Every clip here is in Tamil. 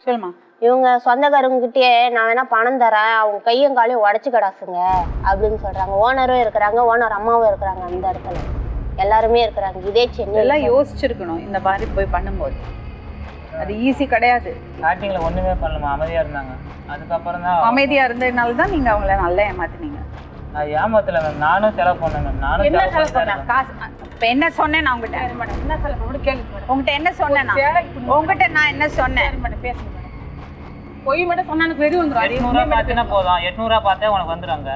சொல்லுமா. இவங்க சொந்தக்காரங்கிட்டே நான் வேணா பணம் தரேன், அவங்க கையும் காலையும் உடச்சு கிடாசுங்க அப்படின்னு சொல்றாங்க. ஓனரும் இருக்கிறாங்க, ஓனர் அம்மாவும் இருக்கிறாங்க, அந்த இடத்துல எல்லாருமே இருக்கிறாங்க. இதே சென்னை எல்லாம் யோசிச்சிருக்கணும் இந்த மாதிரி போய் பண்ணும்போது. அது ஈஸி கிடையாது. ஸ்டார்டிங்ல ஒண்ணுமே பண்ணலாமா, அமைதியா இருந்தாங்க. அதுக்கப்புறம் தான் அமைதியா இருந்ததுனால தான் நீங்க அவங்கள நல்லா ஏமாத்தினீங்க. நான் ஏமாத்தல மேம், நானும் செலவு பண்ணேன் மேம். நானும் என்ன செலவு செலவு பண்ண காசு இப்போ என்ன சொன்னேன் நான் உங்ககிட்ட? என்ன செலவு பண்ண கேளு. உங்ககிட்ட என்ன சொன்னேன் உங்ககிட்ட? நான் என்ன சொன்னேன்? பேசுங்க. பொய் மட்டும் சொன்னா எனக்கு வெறி வந்துடும். 800 பார்த்தீங்கன்னா போதும், 800 பார்த்தே உனக்கு வந்துடுறாங்க.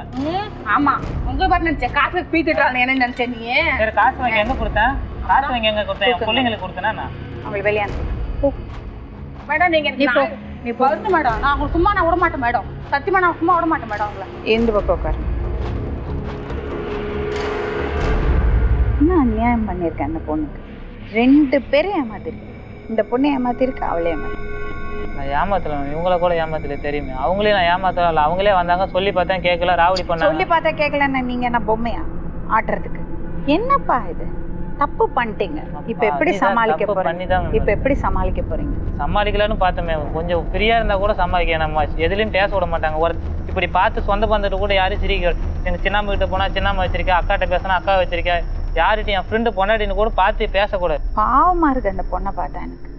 ஆமா, உங்க பாட்டு நினைச்சேன் காசு பீத்துட்டான் என்ன நினைச்சேன் நீ? சரி, காசு வாங்கி எங்க கொடுத்தேன்? காசு வாங்கி எங்க கொடுத்தேன்? என் பிள்ளைங்களுக்கு கொடுத்தேன்னா நான் அவங்களுக்கு வெளியே மேடம். நீங்க நீ பொறுத்து மேடம், நான் உங்களுக்கு சும்மா நான் விட மாட்டேன் மேடம். சத்தியமா நான் சும்மா விட மாட்டேன் மேடம். அவங்கள எந்த பக்கம் உட்காரு. என்ன அநியாயம் பண்ணியிருக்கேன் அந்த பொண்ணுக்கு. 2 பேரும் ஏமாத்திருக்கு. இந்த பொண்ணு ஏமாத்திருக்கு, அவளே ஏமாத்திருக்கு. நான் ஏமாத்தல, இவங்கள கூட ஏமாத்தல தெரியுமே. அவங்களே நான் ஏமாத்தல. அவங்களே வந்தாங்க, சொல்லி பார்த்தேன் கேட்கல, ராவடி பண்ணாங்க. சொல்லி பார்த்தா கேட்கலன்னா நீங்க என்ன பொம்மையா ஆட்டுறதுக்கு? என்னப்பா இது, தப்பு பண்ணிட்டீங்க. இப்போ எப்படி சமாளிக்க போறீங்க? இப்போ எப்படி சமாளிக்க போறீங்க? சமாளிக்கலான்னு பார்த்தோமே, கொஞ்சம் ஃப்ரீயா இருந்தா கூட சமாளிக்க. நம்ம எதுலையும் பேச விட மாட்டாங்க. ஒரு இப்படி பார்த்து சொந்த பந்தத்தை கூட யாரும் சிரிக்க. எங்க சின்னம்மா கிட்ட போனா சின்னம்மா வச்சிருக்கேன், அக்காட்ட பேசினா அக்கா வச்சிருக்கேன், யார்கிட்டையும் என் ஃப்ரெண்டு பொண்டாட்டின்னு கூட பார்த்து பேசக்கூடாது. பாவமா இருக்கு அந்த பொண்ணை பார்த்தா எனக்கு.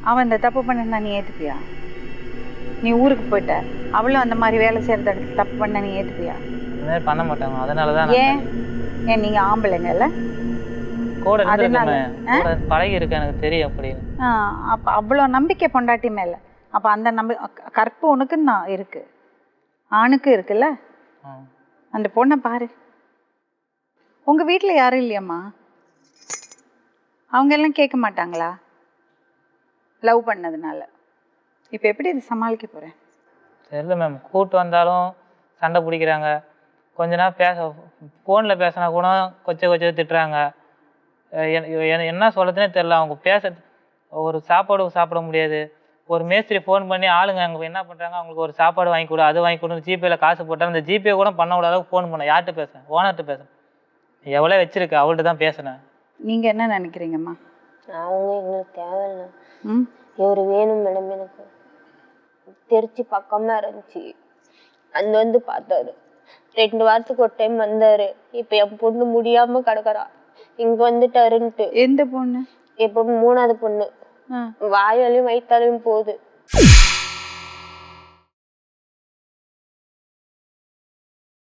அவன் இந்த தப்பு பண்ணிருந்தா நீ ஏத்துப்பியா? நீ ஊருக்கு போயிட்ட, அவளும் அந்த மாதிரி வேலை செய்யறத எடுத்து தப்பு பண்ண நீ ஏத்துப்பியா? இந்த மாதிரி பண்ண மாட்டாங்க. அதனாலதான் ஏன் நீங்க ஆம்பளைங்க இல்ல, கூட பழகி இருக்கு, எனக்கு தெரியும் அப்படின்னு. அப்ப அவ்வளவு நம்பிக்கை பொண்டாட்டி மேல. அப்ப அந்த கற்பு உனக்குன்னு தான் இருக்கு, ஆணுக்கு இருக்குல்ல. அந்த பொண்ணை பாரு. உங்க வீட்டுல யாரும் இல்லையம்மா? அவங்க எல்லாம் கேட்க மாட்டாங்களா லவ் பண்ணதுனால? இப்ப எப்படி இது சமாளிக்க போறேன் தெரியல மேம். கூட்டு வந்தாலும் சண்டை பிடிக்கிறாங்க. கொஞ்ச நேரம் ஃபோனில் பேசினா கூட கொச்சை திட்டுறாங்க. என்ன சொல்கிறதுனே தெரில. அவங்க ஒரு சாப்பாடு சாப்பிட முடியாது. ஒரு மேஸ்திரி ஃபோன் பண்ணி ஆளுங்க அங்கே என்ன பண்ணுறாங்க, அவங்களுக்கு ஒரு சாப்பாடு வாங்கி கொடு, அது வாங்கி கொடுன்னு ஜிபேயில் காசு போட்டால் அந்த ஜிபே கூட பண்ண விட அளவுக்கு ஃபோன் பண்ணேன். யார்கிட்ட பேசுகிறேன்? ஓனர்கிட்ட பேசுகிறேன். எவ்வளோ வச்சிருக்கு, அவள்கிட்ட தான் பேசுனேன். நீங்கள் என்ன நினைக்கிறீங்கம்மா? அவங்க எங்களுக்கு தேவையில்லை. இவர் வேணும் மேடம். எனக்கு திருச்சி பக்கமாக இருந்துச்சு, அந்த வந்து பார்த்தாரு. 2 வாரத்துக்கு ஒரு டைம் வந்தாரு. இப்போ என் பொண்ணு முடியாம கிடக்குறா, இங்க வந்துட்டாருன்ட்டு. எந்த பொண்ணு? இப்போ 3வது பொண்ணு. வாயாலையும் வயிற்றாலையும் போகுது.